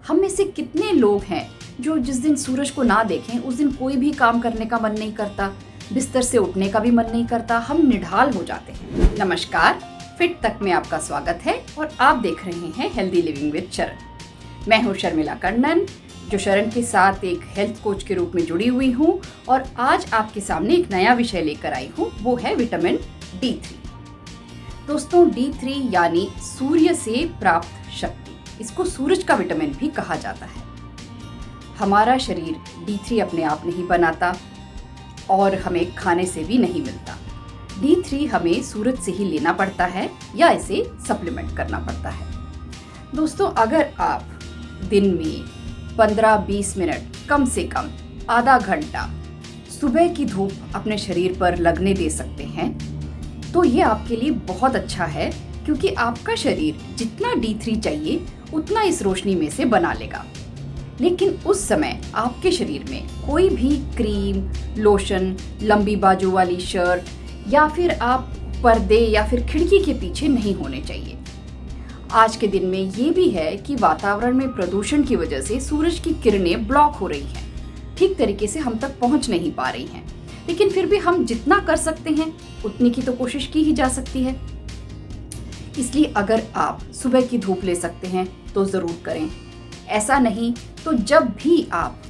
हम में से कितने लोग हैं जो जिस दिन सूरज को ना देखें उस दिन कोई भी काम करने का मन नहीं करता, बिस्तर से उठने का भी मन नहीं करता, हम निढाल हो जाते हैं। नमस्कार, फिट तक में आपका स्वागत है और आप देख रहे हैं हेल्दी लिविंग विद शरण। मैं हूँ शर्मिला कर्णन, जो शरण के साथ एक हेल्थ कोच के रूप में जुड़ी हुई हूँ और आज आपके सामने एक नया विषय लेकर आई हूँ, वो है विटामिन D3। दोस्तों, D3 यानी सूर्य से प्राप्त शक्ति, इसको सूरज का विटामिन भी कहा जाता है। हमारा शरीर D3 अपने आप नहीं बनाता और हमें खाने से भी नहीं मिलता। D3 हमें सूरज से ही लेना पड़ता है या इसे सप्लीमेंट करना पड़ता है। दोस्तों, अगर आप दिन में 15-20 मिनट, कम से कम आधा घंटा सुबह की धूप अपने शरीर पर लगने दे सकते हैं तो ये आपके लिए बहुत अच्छा है, क्योंकि आपका शरीर जितना D3 चाहिए उतना इस रोशनी में से बना लेगा। लेकिन उस समय आपके शरीर में कोई भी क्रीम, लोशन, लंबी बाजू वाली शर्ट या फिर आप पर्दे या फिर खिड़की के पीछे नहीं होने चाहिए। आज के दिन में ये भी है कि वातावरण में प्रदूषण की वजह से सूरज की किरणें ब्लॉक हो रही हैं, ठीक तरीके से हम तक पहुंच नहीं पा रही हैं। लेकिन फिर भी हम जितना कर सकते हैं उतनी की तो कोशिश की ही जा सकती है। इसलिए अगर आप सुबह की धूप ले सकते हैं तो ज़रूर करें। ऐसा नहीं तो जब भी आप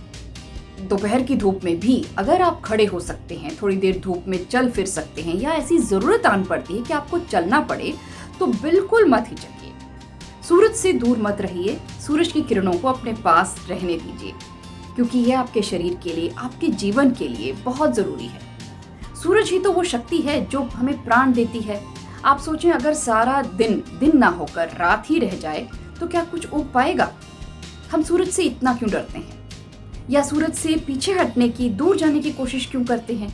दोपहर की धूप में भी अगर आप खड़े हो सकते हैं, थोड़ी देर धूप में चल फिर सकते हैं, या ऐसी ज़रूरत आन पड़ती है कि आपको चलना पड़े, तो बिल्कुल मत हिचकिए। सूरज से दूर मत रहिए, सूरज की किरणों को अपने पास रहने दीजिए, क्योंकि यह आपके शरीर के लिए, आपके जीवन के लिए बहुत ज़रूरी है। सूरज ही तो वो शक्ति है जो हमें प्राण देती है। आप सोचें, अगर सारा दिन ना होकर रात ही रह जाए तो क्या कुछ उग पाएगा? हम सूरज से इतना क्यों डरते हैं, या सूरज से पीछे हटने की, दूर जाने की कोशिश क्यों करते हैं?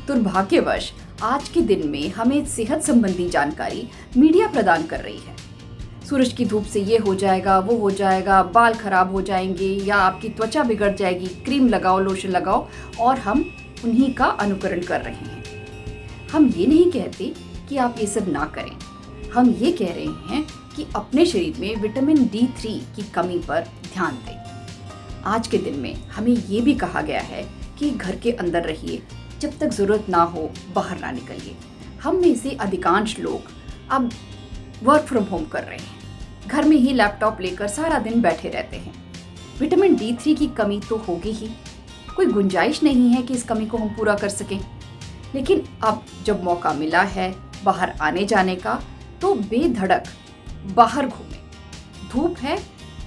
दुर्भाग्यवश आज के दिन में हमें सेहत संबंधी जानकारी मीडिया प्रदान कर रही है। सूरज की धूप से ये हो जाएगा, वो हो जाएगा, बाल खराब हो जाएंगे या आपकी त्वचा बिगड़ जाएगी, क्रीम लगाओ, लोशन लगाओ, और हम उन्हीं का अनुकरण कर रहे हैं। हम ये नहीं कहते कि आप ये सब ना करें, हम ये कह रहे हैं कि अपने शरीर में विटामिन D3 की कमी पर ध्यान दें। आज के दिन में हमें ये भी कहा गया है कि घर के अंदर रहिए, जब तक ज़रूरत ना हो बाहर ना निकलिए। हम में से अधिकांश लोग अब वर्क फ्रॉम होम कर रहे हैं, घर में ही लैपटॉप लेकर सारा दिन बैठे रहते हैं। विटामिन D3 की कमी तो होगी ही, कोई गुंजाइश नहीं है कि इस कमी को हम पूरा कर सकें। लेकिन अब जब मौका मिला है बाहर आने जाने का, तो बेधड़क बाहर घूमें। धूप है,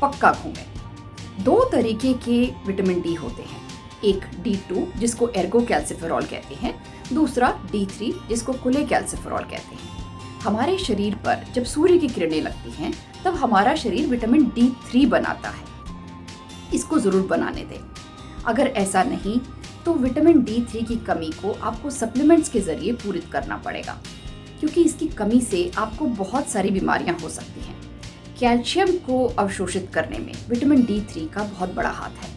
पक्का घूमें। 2 तरीके के विटामिन D होते हैं, एक D2 जिसको एर्गो कैल्सिफेरॉल कहते हैं, दूसरा D3 जिसको कुले कैल्सिफेरॉल कहते हैं। हमारे शरीर पर जब सूर्य की किरणें लगती हैं तब हमारा शरीर विटामिन D3 बनाता है। इसको ज़रूर बनाने दें। अगर ऐसा नहीं तो विटामिन D3 की कमी को आपको सप्लीमेंट्स के ज़रिए पूरित करना पड़ेगा, क्योंकि इसकी कमी से आपको बहुत सारी बीमारियां हो सकती हैं। कैल्शियम को अवशोषित करने में विटामिन D3 का बहुत बड़ा हाथ है।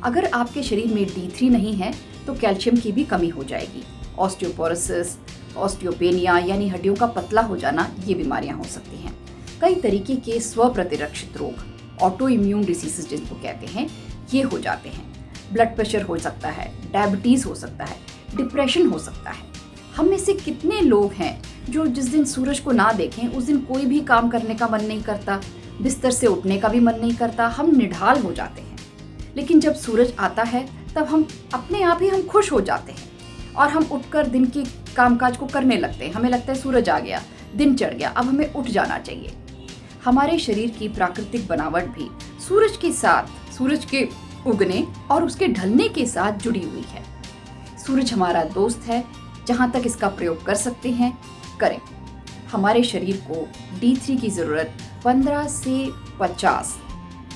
अगर आपके शरीर में D3 नहीं है तो कैल्शियम की भी कमी हो जाएगी। ऑस्टियोपोरोसिस, ऑस्टियोपेनिया यानी हड्डियों का पतला हो जाना, ये बीमारियां हो सकती हैं। कई तरीके के स्वप्रतिरक्षित रोग, ऑटो इम्यून डिसीजेस जिनको कहते हैं, ये हो जाते हैं। ब्लड प्रेशर हो सकता है, डायबिटीज़ हो सकता है, डिप्रेशन हो सकता है। हम में से कितने लोग हैं जो जिस दिन सूरज को ना देखें उस दिन कोई भी काम करने का मन नहीं करता, बिस्तर से उठने का भी मन नहीं करता, हम निढाल हो जाते हैं। लेकिन जब सूरज आता है तब हम अपने आप ही हम खुश हो जाते हैं और हम उठकर दिन के कामकाज को करने लगते हैं। हमें लगता है सूरज आ गया, दिन चढ़ गया, अब हमें उठ जाना चाहिए। हमारे शरीर की प्राकृतिक बनावट भी सूरज के साथ, सूरज के उगने और उसके ढलने के साथ जुड़ी हुई है। सूरज हमारा दोस्त है, जहाँ तक इसका प्रयोग कर सकते हैं करें। हमारे शरीर को D3 की ज़रूरत 15 से 50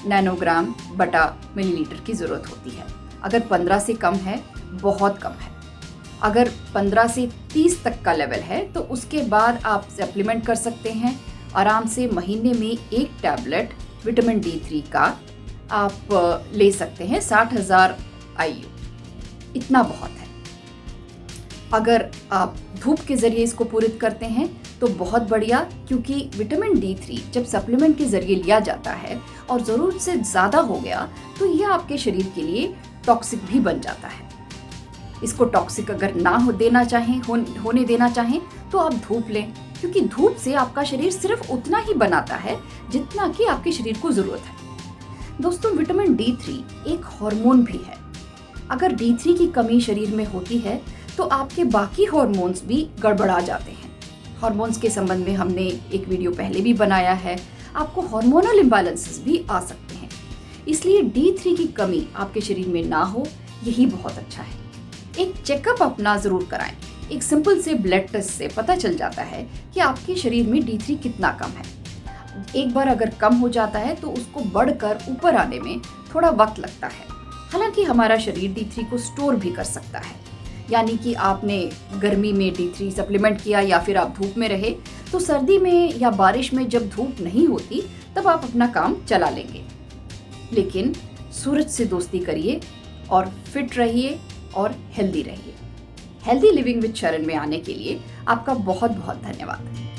नैनोग्राम बटा मिलीलीटर की ज़रूरत होती है। अगर 15 से कम है, बहुत कम है। अगर 15 से 30 तक का लेवल है तो उसके बाद आप सप्लीमेंट कर सकते हैं। आराम से महीने में 1 टैबलेट विटामिन D3 का आप ले सकते हैं। 60,000 IU, इतना बहुत है। अगर आप धूप के ज़रिए इसको पूरित करते हैं तो बहुत बढ़िया, क्योंकि विटामिन D3 जब सप्लीमेंट के ज़रिए लिया जाता है और ज़रूरत से ज़्यादा हो गया तो यह आपके शरीर के लिए टॉक्सिक भी बन जाता है। इसको टॉक्सिक अगर ना होने देना चाहें तो आप धूप लें, क्योंकि धूप से आपका शरीर सिर्फ उतना ही बनाता है जितना कि आपके शरीर को ज़रूरत है। दोस्तों, विटामिन D3 एक हार्मोन भी है। अगर D3 की कमी शरीर में होती है तो आपके बाकी हार्मोन्स भी गड़बड़ा जाते हैं। हार्मोन्स के संबंध में हमने एक वीडियो पहले भी बनाया है। आपको हार्मोनल इम्बैलेंसेस भी आ सकते हैं, इसलिए D3 की कमी आपके शरीर में ना हो, यही बहुत अच्छा है। एक चेकअप अपना ज़रूर कराएं। एक सिंपल से ब्लड टेस्ट से पता चल जाता है कि आपके शरीर में D3 कितना कम है। एक बार अगर कम हो जाता है तो उसको बढ़कर ऊपर आने में थोड़ा वक्त लगता है। हालांकि हमारा शरीर D3 को स्टोर भी कर सकता है, यानी कि आपने गर्मी में D3 सप्लीमेंट किया या फिर आप धूप में रहे तो सर्दी में या बारिश में जब धूप नहीं होती तब आप अपना काम चला लेंगे। लेकिन सूरज से दोस्ती करिए और फिट रहिए और हेल्दी रहिए। हेल्दी लिविंग विद शरण में आने के लिए आपका बहुत बहुत धन्यवाद।